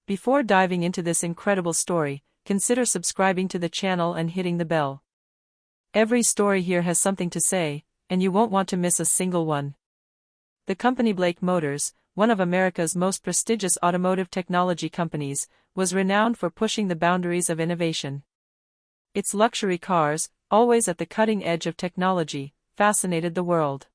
Before diving into this incredible story, consider subscribing to the channel and hitting the bell. Every story here has something to say, and you won't want to miss a single one. The company Blake Motors, one of America's most prestigious automotive technology companies, was renowned for pushing the boundaries of innovation. Its luxury cars, always at the cutting edge of technology, fascinated the world.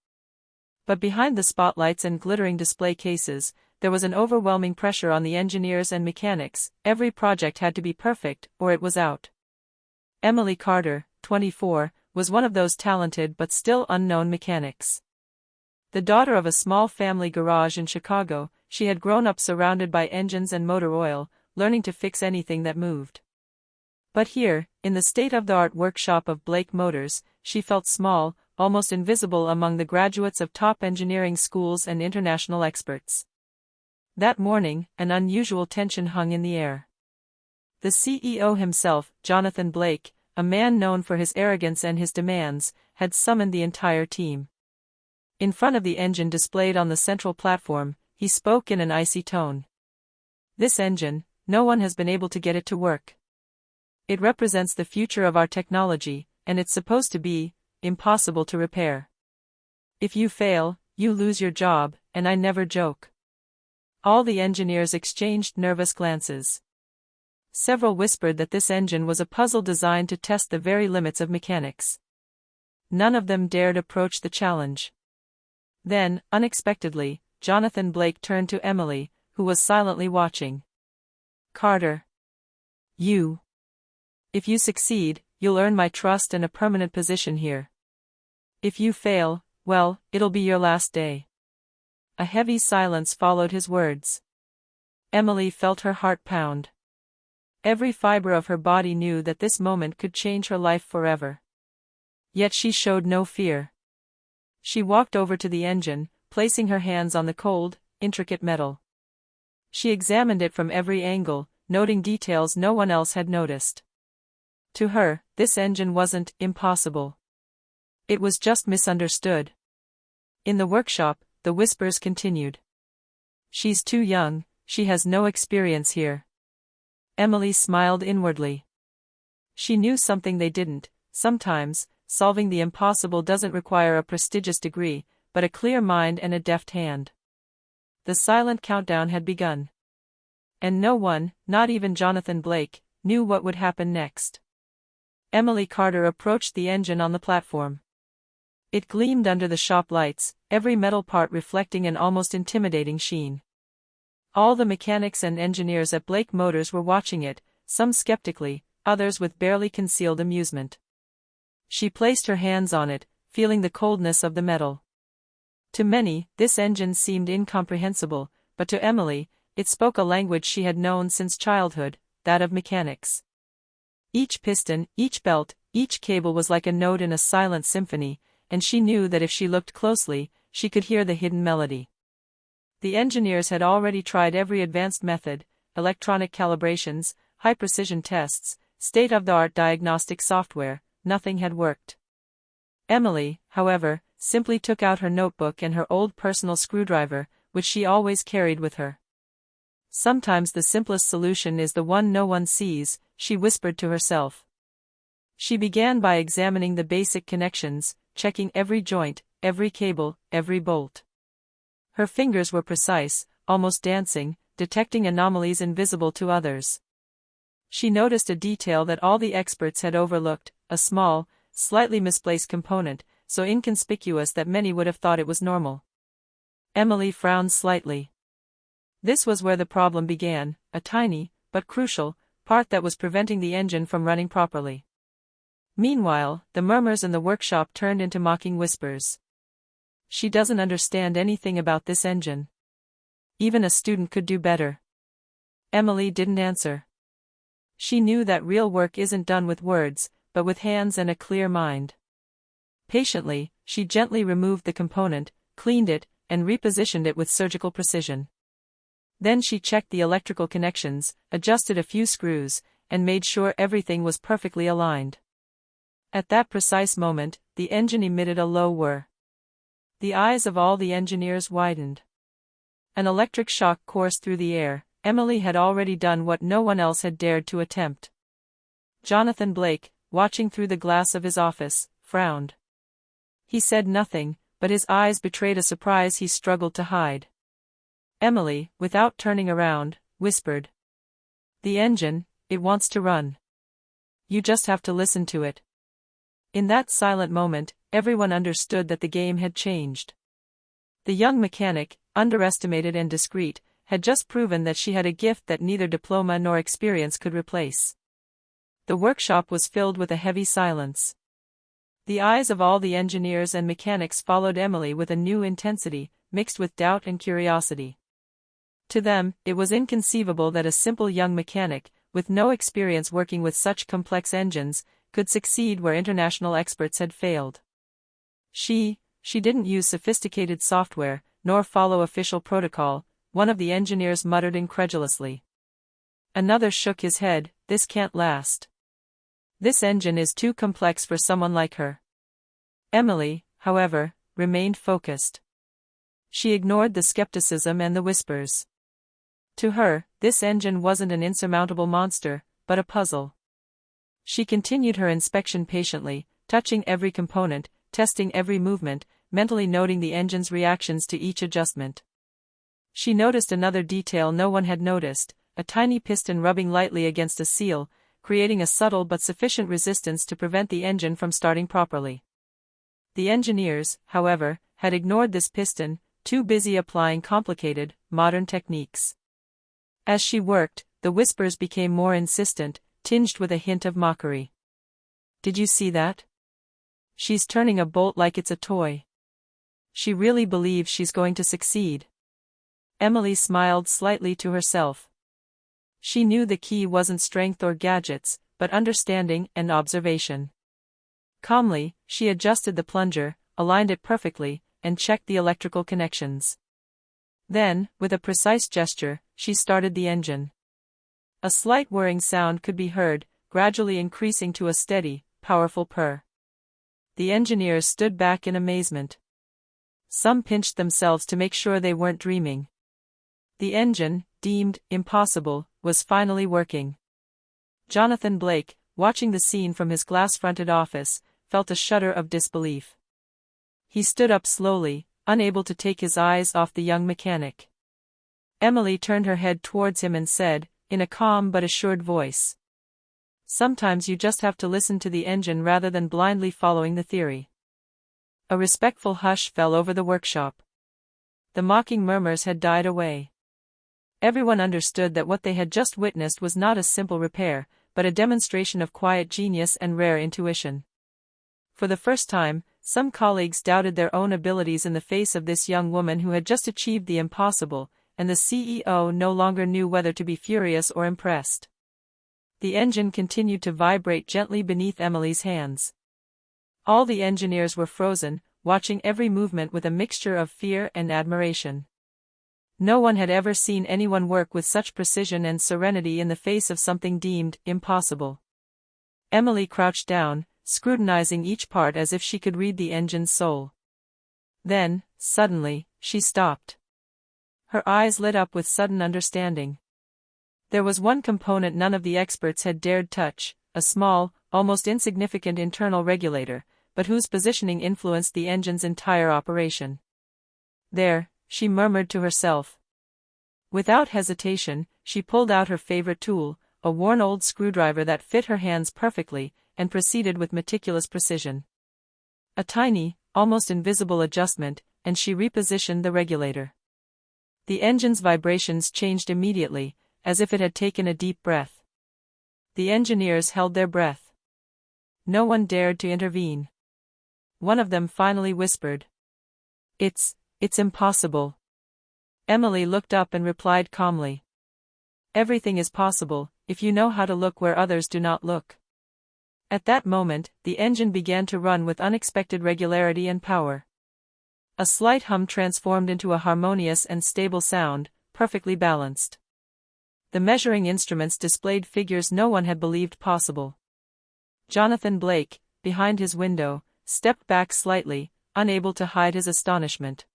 But behind the spotlights and glittering display cases, there was an overwhelming pressure on the engineers and mechanics. Every project had to be perfect, or it was out. Emily Carter, 24, was one of those talented but still unknown mechanics. The daughter of a small family garage in Chicago, she had grown up surrounded by engines and motor oil, learning to fix anything that moved. But here, in the state-of-the-art workshop of Blake Motors, she felt small, almost invisible among the graduates of top engineering schools and international experts. That morning, an unusual tension hung in the air. The CEO himself, Jonathan Blake, a man known for his arrogance and his demands, had summoned the entire team. In front of the engine displayed on the central platform, he spoke in an icy tone. "This engine, no one has been able to get it to work. It represents the future of our technology, and it's supposed to be impossible to repair. If you fail, you lose your job, and I never joke." All the engineers exchanged nervous glances. Several whispered that this engine was a puzzle designed to test the very limits of mechanics. None of them dared approach the challenge. Then, unexpectedly, Jonathan Blake turned to Emily, who was silently watching. "Carter. If you succeed, you'll earn my trust and a permanent position here. If you fail, well, it'll be your last day." A heavy silence followed his words. Emily felt her heart pound. Every fiber of her body knew that this moment could change her life forever. Yet she showed no fear. She walked over to the engine, placing her hands on the cold, intricate metal. She examined it from every angle, noting details no one else had noticed. To her, this engine wasn't impossible. It was just misunderstood. In the workshop, the whispers continued. "She's too young, she has no experience here." Emily smiled inwardly. She knew something they didn't. Sometimes, solving the impossible doesn't require a prestigious degree, but a clear mind and a deft hand. The silent countdown had begun. And no one, not even Jonathan Blake, knew what would happen next. Emily Carter approached the engine on the platform. It gleamed under the shop lights, every metal part reflecting an almost intimidating sheen. All the mechanics and engineers at Blake Motors were watching it, some skeptically, others with barely concealed amusement. She placed her hands on it, feeling the coldness of the metal. To many, this engine seemed incomprehensible, but to Emily, it spoke a language she had known since childhood, that of mechanics. Each piston, each belt, each cable was like a note in a silent symphony, and she knew that if she looked closely, she could hear the hidden melody. The engineers had already tried every advanced method, electronic calibrations, high-precision tests, state-of-the-art diagnostic software. Nothing had worked. Emily, however, simply took out her notebook and her old personal screwdriver, which she always carried with her. "Sometimes the simplest solution is the one no one sees," she whispered to herself. She began by examining the basic connections, checking every joint, every cable, every bolt. Her fingers were precise, almost dancing, detecting anomalies invisible to others. She noticed a detail that all the experts had overlooked, a small, slightly misplaced component, so inconspicuous that many would have thought it was normal. Emily frowned slightly. This was where the problem began, a tiny, but crucial, part that was preventing the engine from running properly. Meanwhile, the murmurs in the workshop turned into mocking whispers. "She doesn't understand anything about this engine. Even a student could do better." Emily didn't answer. She knew that real work isn't done with words, but with hands and a clear mind. Patiently, she gently removed the component, cleaned it, and repositioned it with surgical precision. Then she checked the electrical connections, adjusted a few screws, and made sure everything was perfectly aligned. At that precise moment, the engine emitted a low whir. The eyes of all the engineers widened. An electric shock coursed through the air, Emily had already done what no one else had dared to attempt. Jonathan Blake, watching through the glass of his office, frowned. He said nothing, but his eyes betrayed a surprise he struggled to hide. Emily, without turning around, whispered. "The engine, it wants to run. You just have to listen to it." In that silent moment, everyone understood that the game had changed. The young mechanic, underestimated and discreet, had just proven that she had a gift that neither diploma nor experience could replace. The workshop was filled with a heavy silence. The eyes of all the engineers and mechanics followed Emily with a new intensity, mixed with doubt and curiosity. To them, it was inconceivable that a simple young mechanic, with no experience working with such complex engines, could succeed where international experts had failed. She didn't use sophisticated software, nor follow official protocol, one of the engineers muttered incredulously. Another shook his head, "This can't last. This engine is too complex for someone like her." Emily, however, remained focused. She ignored the skepticism and the whispers. To her, this engine wasn't an insurmountable monster, but a puzzle. She continued her inspection patiently, touching every component, testing every movement, mentally noting the engine's reactions to each adjustment. She noticed another detail no one had noticed, a tiny piston rubbing lightly against a seal, creating a subtle but sufficient resistance to prevent the engine from starting properly. The engineers, however, had ignored this piston, too busy applying complicated, modern techniques. As she worked, the whispers became more insistent, tinged with a hint of mockery. "Did you see that? She's turning a bolt like it's a toy. She really believes she's going to succeed." Emily smiled slightly to herself. She knew the key wasn't strength or gadgets, but understanding and observation. Calmly, she adjusted the plunger, aligned it perfectly, and checked the electrical connections. Then, with a precise gesture, she started the engine. A slight whirring sound could be heard, gradually increasing to a steady, powerful purr. The engineers stood back in amazement. Some pinched themselves to make sure they weren't dreaming. The engine, deemed impossible, was finally working. Jonathan Blake, watching the scene from his glass-fronted office, felt a shudder of disbelief. He stood up slowly, unable to take his eyes off the young mechanic. Emily turned her head towards him and said, in a calm but assured voice, "Sometimes you just have to listen to the engine rather than blindly following the theory." A respectful hush fell over the workshop. The mocking murmurs had died away. Everyone understood that what they had just witnessed was not a simple repair, but a demonstration of quiet genius and rare intuition. For the first time, some colleagues doubted their own abilities in the face of this young woman who had just achieved the impossible, and the CEO no longer knew whether to be furious or impressed. The engine continued to vibrate gently beneath Emily's hands. All the engineers were frozen, watching every movement with a mixture of fear and admiration. No one had ever seen anyone work with such precision and serenity in the face of something deemed impossible. Emily crouched down, scrutinizing each part as if she could read the engine's soul. Then, suddenly, she stopped. Her eyes lit up with sudden understanding. There was one component none of the experts had dared touch, a small, almost insignificant internal regulator, but whose positioning influenced the engine's entire operation. "There," she murmured to herself. Without hesitation, she pulled out her favorite tool, a worn old screwdriver that fit her hands perfectly, and proceeded with meticulous precision. A tiny, almost invisible adjustment, and she repositioned the regulator. The engine's vibrations changed immediately, as if it had taken a deep breath. The engineers held their breath. No one dared to intervene. One of them finally whispered, It's impossible." Emily looked up and replied calmly, "Everything is possible, if you know how to look where others do not look." At that moment, the engine began to run with unexpected regularity and power. A slight hum transformed into a harmonious and stable sound, perfectly balanced. The measuring instruments displayed figures no one had believed possible. Jonathan Blake, behind his window, stepped back slightly, unable to hide his astonishment.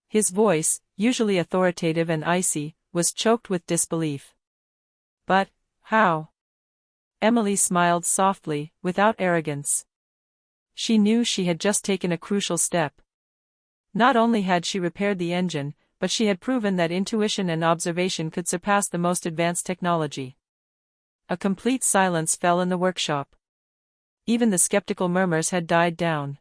His voice, usually authoritative and icy, was choked with disbelief. But, how? Emily smiled softly, without arrogance. She knew she had just taken a crucial step. Not only had she repaired the engine, but she had proven that intuition and observation could surpass the most advanced technology. A complete silence fell in the workshop. Even the skeptical murmurs had died down.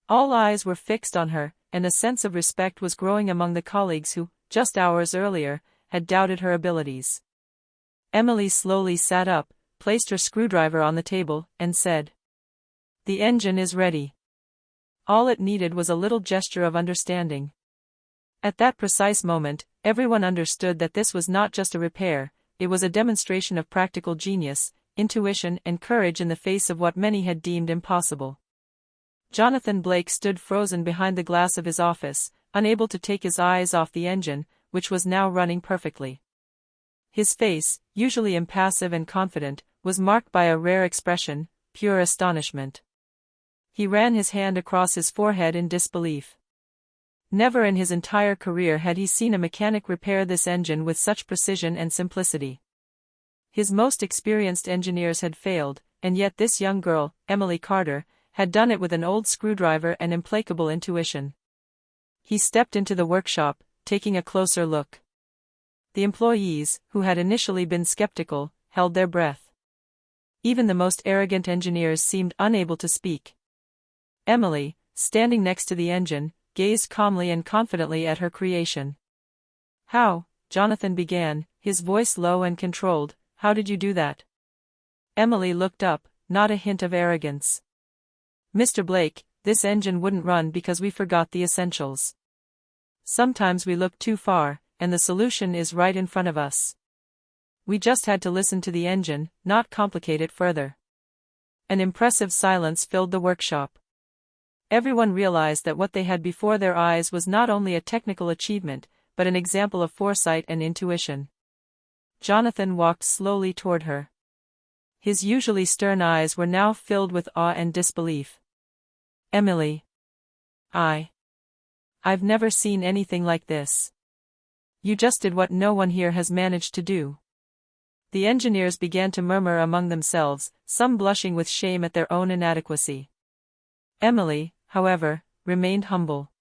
All eyes were fixed on her, and a sense of respect was growing among the colleagues who, just hours earlier, had doubted her abilities. Emily slowly sat up, placed her screwdriver on the table, and said, "The engine is ready." All it needed was a little gesture of understanding. At that precise moment, everyone understood that this was not just a repair, it was a demonstration of practical genius, intuition and courage in the face of what many had deemed impossible. Jonathan Blake stood frozen behind the glass of his office, unable to take his eyes off the engine, which was now running perfectly. His face, usually impassive and confident, was marked by a rare expression, pure astonishment. He ran his hand across his forehead in disbelief. Never in his entire career had he seen a mechanic repair this engine with such precision and simplicity. His most experienced engineers had failed, and yet this young girl, Emily Carter, had done it with an old screwdriver and implacable intuition. He stepped into the workshop, taking a closer look. The employees, who had initially been skeptical, held their breath. Even the most arrogant engineers seemed unable to speak. Emily, standing next to the engine, gazed calmly and confidently at her creation. "How," Jonathan began, his voice low and controlled, "how did you do that?" Emily looked up, not a hint of arrogance. "Mr. Blake, this engine wouldn't run because we forgot the essentials. Sometimes we look too far, and the solution is right in front of us. We just had to listen to the engine, not complicate it further." An impressive silence filled the workshop. Everyone realized that what they had before their eyes was not only a technical achievement, but an example of foresight and intuition. Jonathan walked slowly toward her. His usually stern eyes were now filled with awe and disbelief. "Emily. I've never seen anything like this. You just did what no one here has managed to do." The engineers began to murmur among themselves, some blushing with shame at their own inadequacy. Emily, however, remained humble.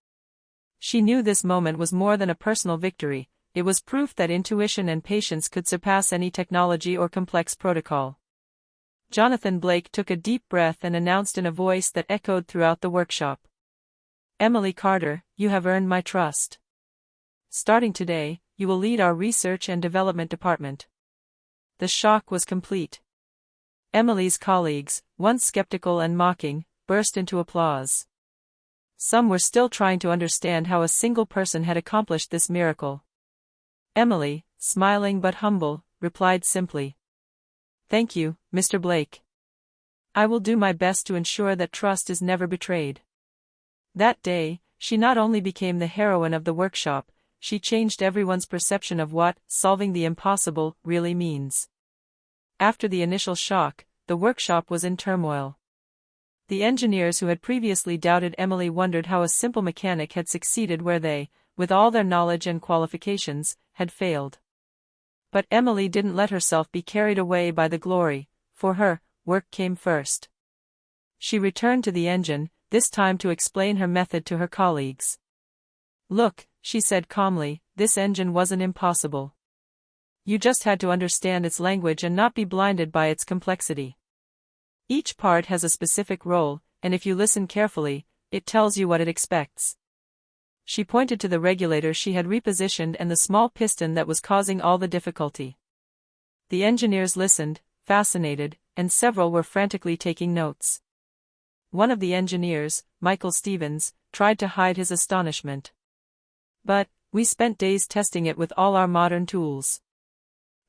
She knew this moment was more than a personal victory, it was proof that intuition and patience could surpass any technology or complex protocol. Jonathan Blake took a deep breath and announced in a voice that echoed throughout the workshop. "Emily Carter, you have earned my trust. Starting today, you will lead our research and development department." The shock was complete. Emily's colleagues, once skeptical and mocking, burst into applause. Some were still trying to understand how a single person had accomplished this miracle. Emily, smiling but humble, replied simply, "Thank you, Mr. Blake. I will do my best to ensure that trust is never betrayed." That day, she not only became the heroine of the workshop, she changed everyone's perception of what solving the impossible really means. After the initial shock, the workshop was in turmoil. The engineers who had previously doubted Emily wondered how a simple mechanic had succeeded where they, with all their knowledge and qualifications, had failed. But Emily didn't let herself be carried away by the glory. For her, work came first. She returned to the engine, this time to explain her method to her colleagues. "Look," she said calmly, "this engine wasn't impossible. You just had to understand its language and not be blinded by its complexity. Each part has a specific role, and if you listen carefully, it tells you what it expects." She pointed to the regulator she had repositioned and the small piston that was causing all the difficulty. The engineers listened, fascinated, and several were frantically taking notes. One of the engineers, Michael Stevens, tried to hide his astonishment. "But, we spent days testing it with all our modern tools.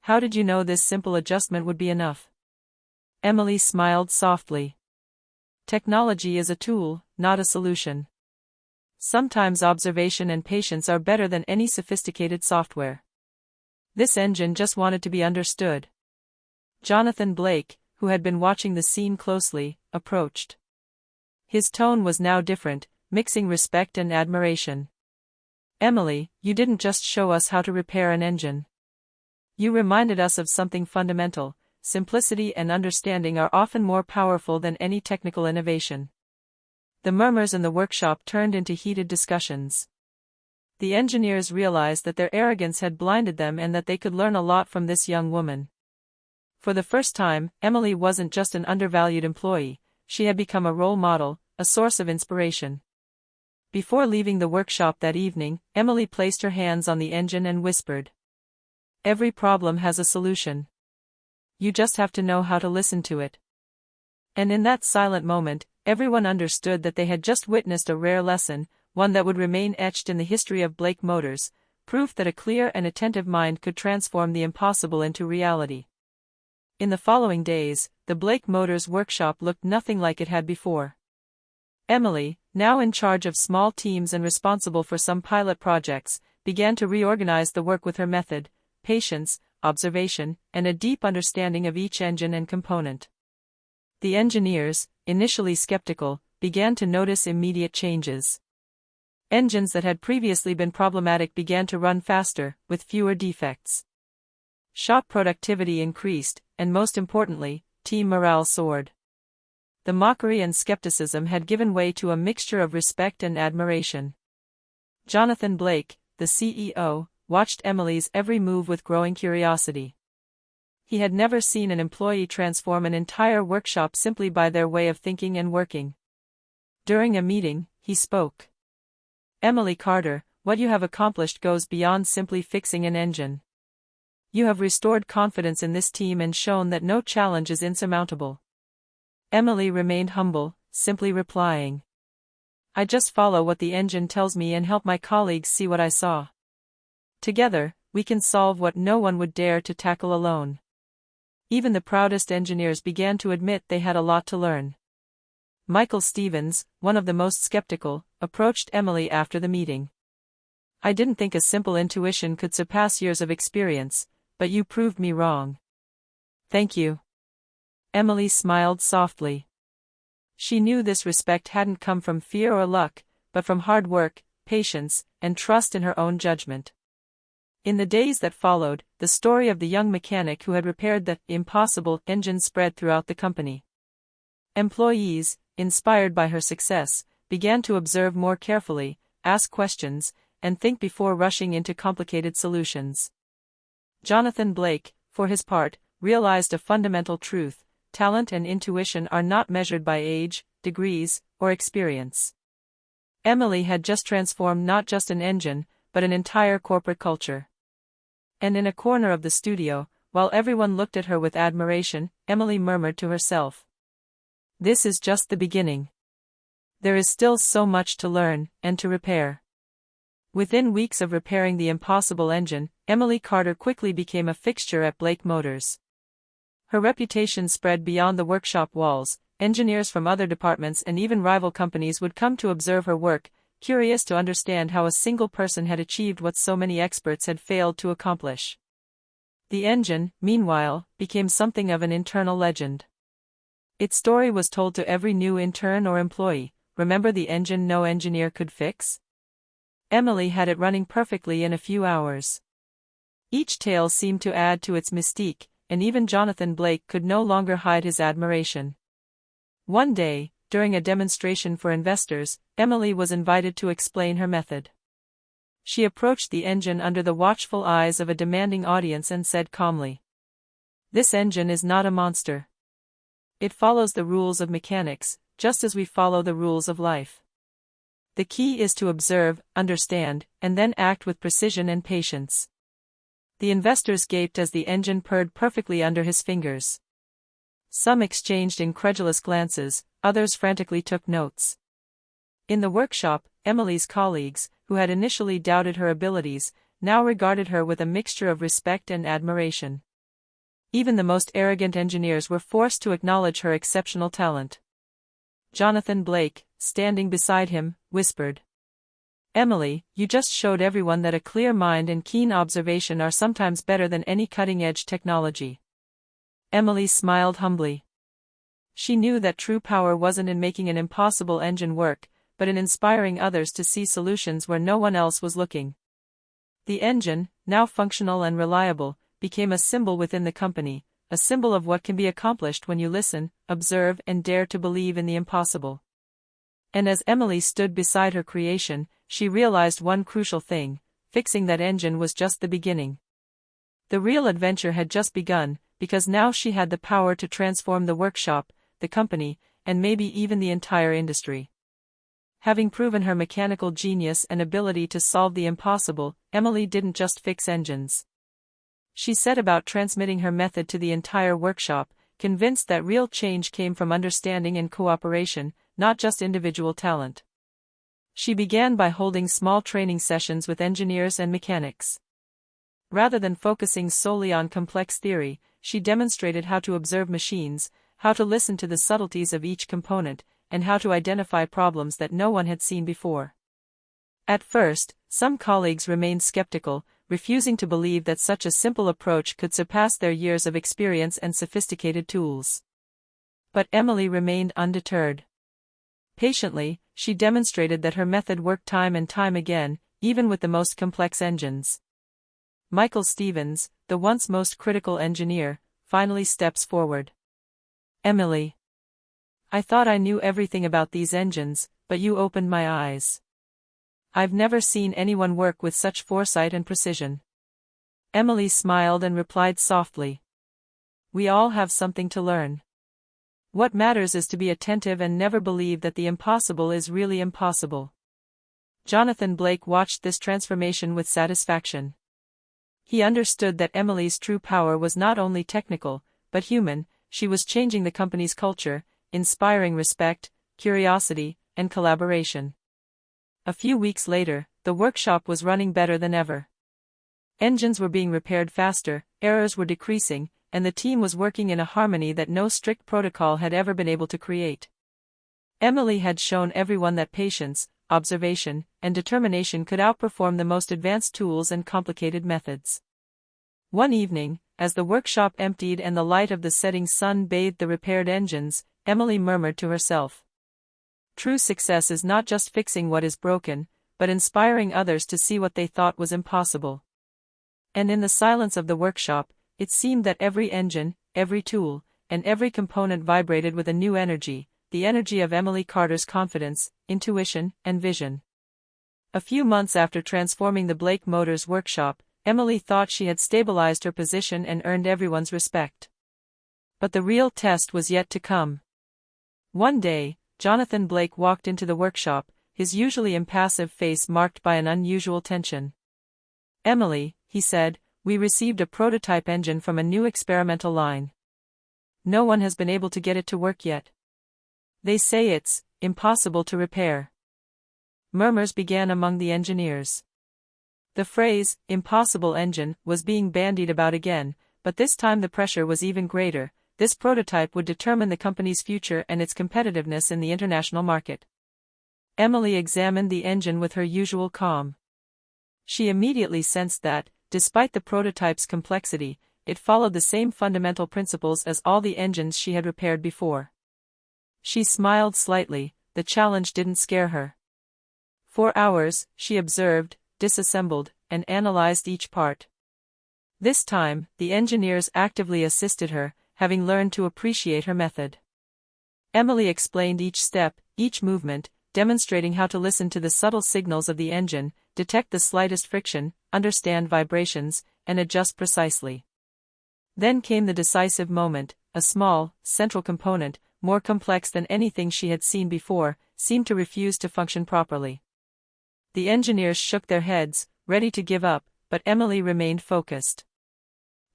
How did you know this simple adjustment would be enough?" Emily smiled softly. "Technology is a tool, not a solution. Sometimes observation and patience are better than any sophisticated software. This engine just wanted to be understood." Jonathan Blake, who had been watching the scene closely, approached. His tone was now different, mixing respect and admiration. Emily, you didn't just show us how to repair an engine. You reminded us of something fundamental: simplicity and understanding are often more powerful than any technical innovation. The murmurs in the workshop turned into heated discussions. The engineers realized that their arrogance had blinded them and that they could learn a lot from this young woman. For the first time, Emily wasn't just an undervalued employee, she had become a role model, a source of inspiration. Before leaving the workshop that evening, Emily placed her hands on the engine and whispered, "Every problem has a solution. You just have to know how to listen to it." And in that silent moment, everyone understood that they had just witnessed a rare lesson, one that would remain etched in the history of Blake Motors, proof that a clear and attentive mind could transform the impossible into reality. In the following days, the Blake Motors workshop looked nothing like it had before. Emily, now in charge of small teams and responsible for some pilot projects, began to reorganize the work with her method, patience, observation, and a deep understanding of each engine and component. The engineers, initially skeptical, began to notice immediate changes. Engines that had previously been problematic began to run faster, with fewer defects. Shop productivity increased, and most importantly, team morale soared. The mockery and skepticism had given way to a mixture of respect and admiration. Jonathan Blake, the CEO, watched Emily's every move with growing curiosity. He had never seen an employee transform an entire workshop simply by their way of thinking and working. During a meeting, he spoke. "Emily Carter, what you have accomplished goes beyond simply fixing an engine. You have restored confidence in this team and shown that no challenge is insurmountable." Emily remained humble, simply replying, "I just follow what the engine tells me and help my colleagues see what I saw. Together, we can solve what no one would dare to tackle alone." Even the proudest engineers began to admit they had a lot to learn. Michael Stevens, one of the most skeptical, approached Emily after the meeting. "I didn't think a simple intuition could surpass years of experience, but you proved me wrong." "Thank you." Emily smiled softly. She knew this respect hadn't come from fear or luck, but from hard work, patience, and trust in her own judgment. In the days that followed, the story of the young mechanic who had repaired the impossible engine spread throughout the company. Employees, inspired by her success, began to observe more carefully, ask questions, and think before rushing into complicated solutions. Jonathan Blake, for his part, realized a fundamental truth: talent and intuition are not measured by age, degrees, or experience. Emily had just transformed not just an engine, but an entire corporate culture. And in a corner of the studio, while everyone looked at her with admiration, Emily murmured to herself, "This is just the beginning. There is still so much to learn, and to repair." Within weeks of repairing the impossible engine, Emily Carter quickly became a fixture at Blake Motors. Her reputation spread beyond the workshop walls. Engineers from other departments and even rival companies would come to observe her work, curious to understand how a single person had achieved what so many experts had failed to accomplish. The engine, meanwhile, became something of an internal legend. Its story was told to every new intern or employee. "Remember the engine no engineer could fix? Emily had it running perfectly in a few hours." Each tale seemed to add to its mystique, and even Jonathan Blake could no longer hide his admiration. One day, during a demonstration for investors, Emily was invited to explain her method. She approached the engine under the watchful eyes of a demanding audience and said calmly, "This engine is not a monster. It follows the rules of mechanics, just as we follow the rules of life. The key is to observe, understand, and then act with precision and patience." The investors gaped as the engine purred perfectly under his fingers. Some exchanged incredulous glances, others frantically took notes. In the workshop, Emily's colleagues, who had initially doubted her abilities, now regarded her with a mixture of respect and admiration. Even the most arrogant engineers were forced to acknowledge her exceptional talent. Jonathan Blake, standing beside him, whispered, "Emily, you just showed everyone that a clear mind and keen observation are sometimes better than any cutting-edge technology." Emily smiled humbly. She knew that true power wasn't in making an impossible engine work, but in inspiring others to see solutions where no one else was looking. The engine, now functional and reliable, became a symbol within the company, a symbol of what can be accomplished when you listen, observe, and dare to believe in the impossible. And as Emily stood beside her creation, she realized one crucial thing: fixing that engine was just the beginning. The real adventure had just begun, because now she had the power to transform the workshop, the company, and maybe even the entire industry. Having proven her mechanical genius and ability to solve the impossible, Emily didn't just fix engines. She set about transmitting her method to the entire workshop, convinced that real change came from understanding and cooperation, not just individual talent. She began by holding small training sessions with engineers and mechanics. Rather than focusing solely on complex theory, she demonstrated how to observe machines, how to listen to the subtleties of each component, and how to identify problems that no one had seen before. At first, some colleagues remained skeptical, refusing to believe that such a simple approach could surpass their years of experience and sophisticated tools. But Emily remained undeterred. Patiently, she demonstrated that her method worked time and time again, even with the most complex engines. Michael Stevens, the once most critical engineer, finally steps forward. "Emily, I thought I knew everything about these engines, but you opened my eyes. I've never seen anyone work with such foresight and precision." Emily smiled and replied softly, "We all have something to learn. What matters is to be attentive and never believe that the impossible is really impossible." Jonathan Blake watched this transformation with satisfaction. He understood that Emily's true power was not only technical, but human. She was changing the company's culture, inspiring respect, curiosity, and collaboration. A few weeks later, the workshop was running better than ever. Engines were being repaired faster, errors were decreasing, and the team was working in a harmony that no strict protocol had ever been able to create. Emily had shown everyone that patience, observation, and determination could outperform the most advanced tools and complicated methods. One evening, as the workshop emptied and the light of the setting sun bathed the repaired engines, Emily murmured to herself, "True success is not just fixing what is broken, but inspiring others to see what they thought was impossible." And in the silence of the workshop, it seemed that every engine, every tool, and every component vibrated with a new energy, the energy of Emily Carter's confidence, intuition, and vision. A few months after transforming the Blake Motors workshop, Emily thought she had stabilized her position and earned everyone's respect. But the real test was yet to come. One day, Jonathan Blake walked into the workshop, his usually impassive face marked by an unusual tension. "Emily," he said, "we received a prototype engine from a new experimental line. No one has been able to get it to work yet. They say it's impossible to repair." Murmurs began among the engineers. The phrase, "impossible engine," was being bandied about again, but this time the pressure was even greater. This prototype would determine the company's future and its competitiveness in the international market. Emily examined the engine with her usual calm. She immediately sensed that, despite the prototype's complexity, it followed the same fundamental principles as all the engines she had repaired before. She smiled slightly. The challenge didn't scare her. For hours, she observed, disassembled, and analyzed each part. This time, the engineers actively assisted her, having learned to appreciate her method. Emily explained each step, each movement, demonstrating how to listen to the subtle signals of the engine, detect the slightest friction, understand vibrations, and adjust precisely. Then came the decisive moment. A small, central component, more complex than anything she had seen before, seemed to refuse to function properly. The engineers shook their heads, ready to give up, but Emily remained focused.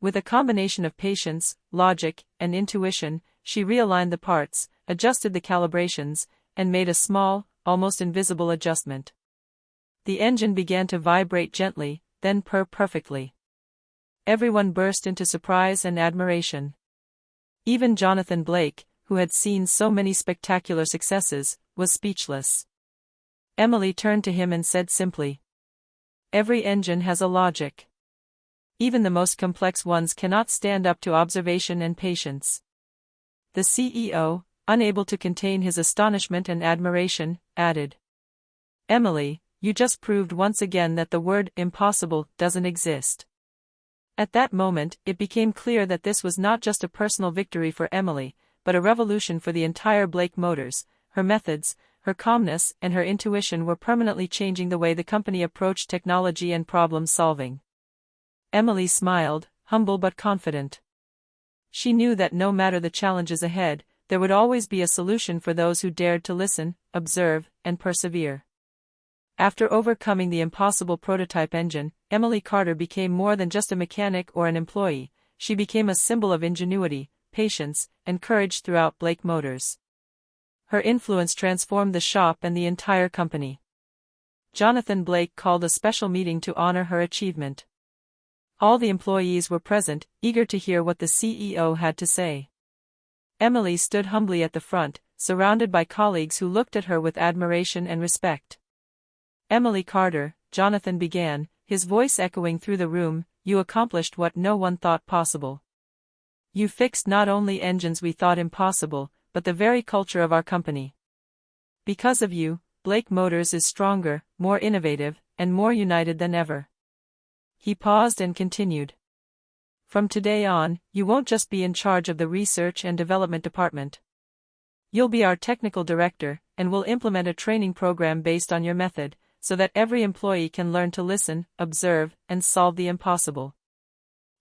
With a combination of patience, logic, and intuition, she realigned the parts, adjusted the calibrations, and made a small, almost invisible adjustment. The engine began to vibrate gently, then purr perfectly. Everyone burst into surprise and admiration. Even Jonathan Blake, who had seen so many spectacular successes, was speechless. Emily turned to him and said simply, "Every engine has a logic. Even the most complex ones cannot stand up to observation and patience." The CEO, unable to contain his astonishment and admiration, added, Emily, you just proved once again that the word impossible doesn't exist. At that moment, it became clear that this was not just a personal victory for Emily, but a revolution for the entire Blake Motors. Her methods, her calmness, and her intuition were permanently changing the way the company approached technology and problem solving. Emily smiled, humble but confident. She knew that no matter the challenges ahead, there would always be a solution for those who dared to listen, observe, and persevere. After overcoming the impossible prototype engine, Emily Carter became more than just a mechanic or an employee. She became a symbol of ingenuity, patience, and courage throughout Blake Motors. Her influence transformed the shop and the entire company. Jonathan Blake called a special meeting to honor her achievement. All the employees were present, eager to hear what the CEO had to say. Emily stood humbly at the front, surrounded by colleagues who looked at her with admiration and respect. "Emily Carter," Jonathan began, his voice echoing through the room, "you accomplished what no one thought possible. You fixed not only engines we thought impossible, but the very culture of our company. Because of you, Blake Motors is stronger, more innovative, and more united than ever." He paused and continued. "From today on, you won't just be in charge of the research and development department. You'll be our technical director, and we'll implement a training program based on your method, so that every employee can learn to listen, observe, and solve the impossible."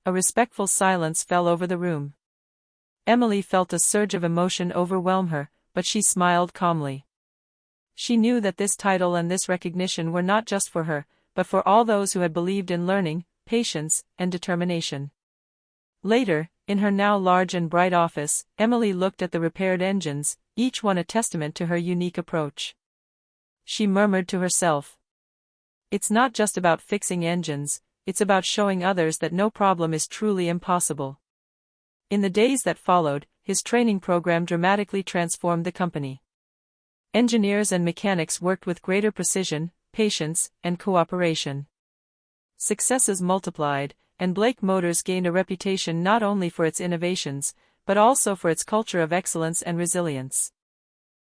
A respectful silence fell over the room. Emily felt a surge of emotion overwhelm her, but she smiled calmly. She knew that this title and this recognition were not just for her, but for all those who had believed in learning, patience, and determination. Later, in her now large and bright office, Emily looked at the repaired engines, each one a testament to her unique approach. She murmured to herself, "It's not just about fixing engines, it's about showing others that no problem is truly impossible." In the days that followed, his training program dramatically transformed the company. Engineers and mechanics worked with greater precision, patience, and cooperation. Successes multiplied, and Blake Motors gained a reputation not only for its innovations, but also for its culture of excellence and resilience.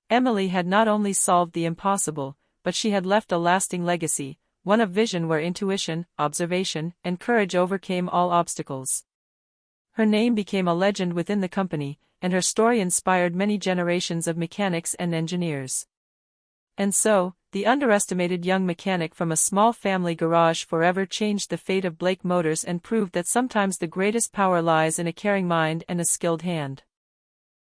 Emily had not only solved the impossible, but she had left a lasting legacy, one of vision where intuition, observation, and courage overcame all obstacles. Her name became a legend within the company, and her story inspired many generations of mechanics and engineers. And so, the underestimated young mechanic from a small family garage forever changed the fate of Blake Motors and proved that sometimes the greatest power lies in a caring mind and a skilled hand.